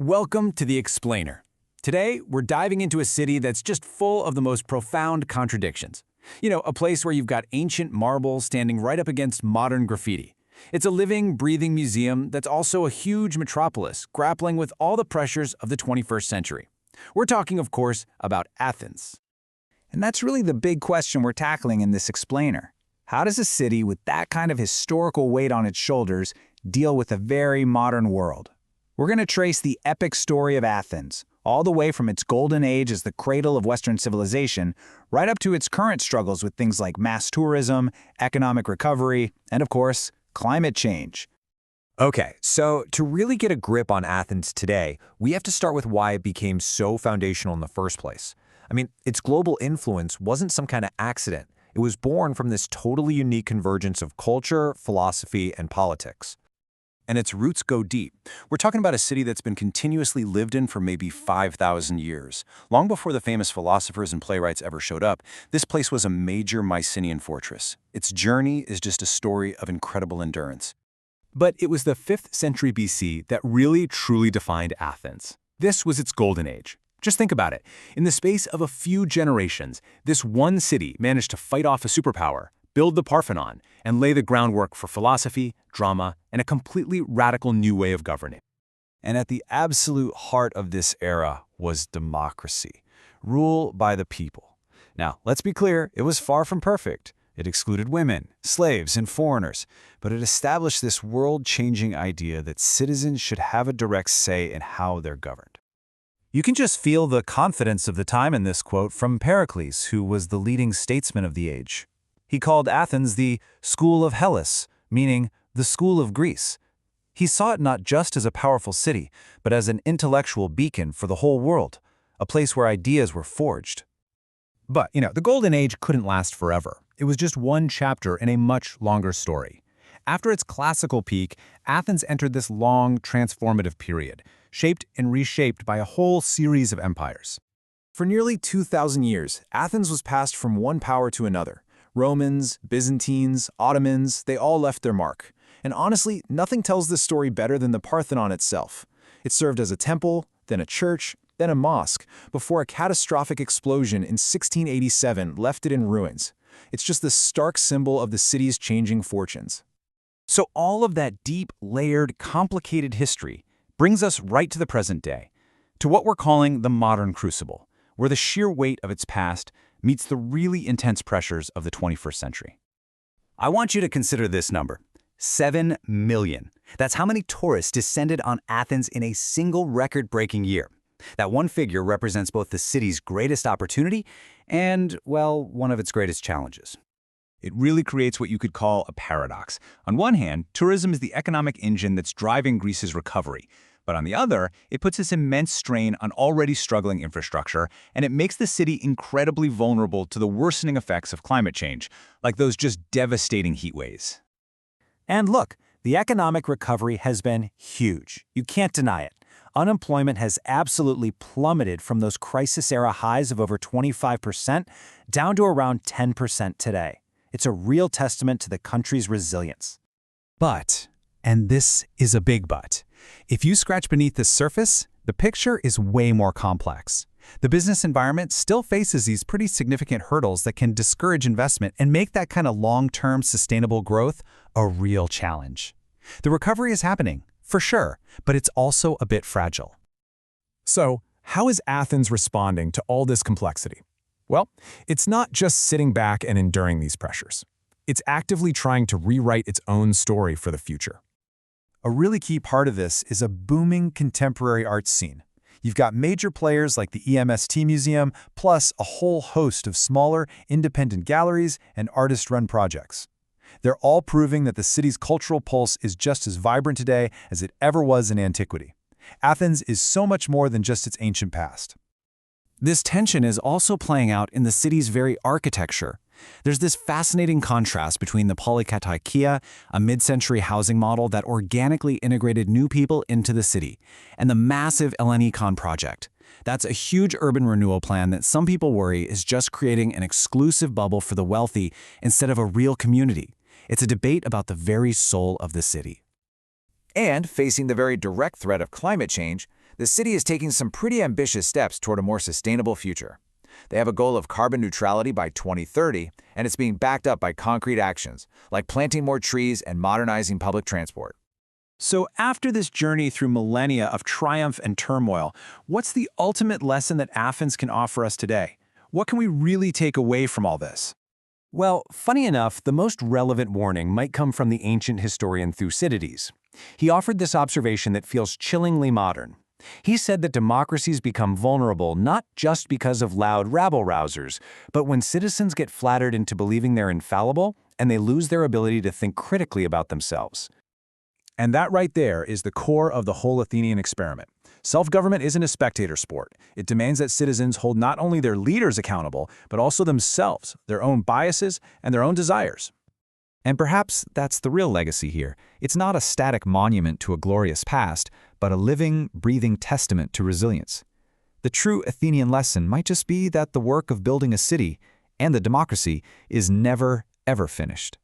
Welcome to The Explainer. Today, we're diving into a city that's just full of the most profound contradictions. A place where you've got ancient marble standing right up against modern graffiti. It's a living, breathing museum that's also a huge metropolis grappling with all the pressures of the 21st century. We're talking, of course, about Athens. And that's really the big question we're tackling in this explainer. How does a city with that kind of historical weight on its shoulders deal with a very modern world? We're going to trace the epic story of Athens, all the way from its golden age as the cradle of Western civilization, right up to its current struggles with things like mass tourism, economic recovery, and of course, climate change. Okay, so to really get a grip on Athens today, we have to start with why it became so foundational in the first place. Its global influence wasn't some kind of accident. It was born from this totally unique convergence of culture, philosophy, and politics. And its roots go deep. We're talking about a city that's been continuously lived in for maybe 5,000 years. Long before the famous philosophers and playwrights ever showed up, this place was a major Mycenaean fortress. Its journey is just a story of incredible endurance. But it was the 5th century BC that really truly defined Athens. This was its golden age. Just think about it. In the space of a few generations, this one city managed to fight off a superpower, build the Parthenon, and lay the groundwork for philosophy, drama, and a completely radical new way of governing. And at the absolute heart of this era was democracy, rule by the people. Now, let's be clear, it was far from perfect. It excluded women, slaves, and foreigners, but it established this world-changing idea that citizens should have a direct say in how they're governed. You can just feel the confidence of the time in this quote from Pericles, who was the leading statesman of the age. He called Athens the school of Hellas, meaning the school of Greece. He saw it not just as a powerful city, but as an intellectual beacon for the whole world, a place where ideas were forged. But, the Golden Age couldn't last forever. It was just one chapter in a much longer story. After its classical peak, Athens entered this long, transformative period, shaped and reshaped by a whole series of empires. For nearly 2,000 years, Athens was passed from one power to another. Romans, Byzantines, Ottomans, they all left their mark. And honestly, nothing tells this story better than the Parthenon itself. It served as a temple, then a church, then a mosque, before a catastrophic explosion in 1687 left it in ruins. It's just the stark symbol of the city's changing fortunes. So all of that deep, layered, complicated history brings us right to the present day, to what we're calling the modern crucible, where the sheer weight of its past meets the really intense pressures of the 21st century. I want you to consider this number, 7 million. That's how many tourists descended on Athens in a single record-breaking year. That one figure represents both the city's greatest opportunity and, well, one of its greatest challenges. It really creates what you could call a paradox. On one hand, tourism is the economic engine that's driving Greece's recovery. But on the other, it puts this immense strain on already struggling infrastructure, and it makes the city incredibly vulnerable to the worsening effects of climate change, like those just devastating heat waves. And look, the economic recovery has been huge. You can't deny it. Unemployment has absolutely plummeted from those crisis-era highs of over 25% down to around 10% today. It's a real testament to the country's resilience. But, and this is a big but, if you scratch beneath the surface, the picture is way more complex. The business environment still faces these pretty significant hurdles that can discourage investment and make that kind of long-term sustainable growth a real challenge. The recovery is happening, for sure, but it's also a bit fragile. So, how is Athens responding to all this complexity? Well, it's not just sitting back and enduring these pressures. It's actively trying to rewrite its own story for the future. A really key part of this is a booming contemporary art scene. You've got major players like the EMST Museum, plus a whole host of smaller, independent galleries and artist-run projects. They're all proving that the city's cultural pulse is just as vibrant today as it ever was in antiquity. Athens is so much more than just its ancient past. This tension is also playing out in the city's very architecture. There's this fascinating contrast between the polykataikia, a mid-century housing model that organically integrated new people into the city, and the massive Ellenikon project. That's a huge urban renewal plan that some people worry is just creating an exclusive bubble for the wealthy instead of a real community. It's a debate about the very soul of the city. And facing the very direct threat of climate change, The city is taking some pretty ambitious steps toward a more sustainable future. They have a goal of carbon neutrality by 2030, and it's being backed up by concrete actions, like planting more trees and modernizing public transport. So after this journey through millennia of triumph and turmoil, what's the ultimate lesson that Athens can offer us today? What can we really take away from all this? Well, funny enough, the most relevant warning might come from the ancient historian Thucydides. He offered this observation that feels chillingly modern. He said that democracies become vulnerable not just because of loud rabble-rousers, but when citizens get flattered into believing they're infallible and they lose their ability to think critically about themselves. And that right there is the core of the whole Athenian experiment. Self-government isn't a spectator sport. It demands that citizens hold not only their leaders accountable, but also themselves, their own biases, and their own desires. And perhaps that's the real legacy here. It's not a static monument to a glorious past, but a living, breathing testament to resilience. The true Athenian lesson might just be that the work of building a city and the democracy is never, ever finished.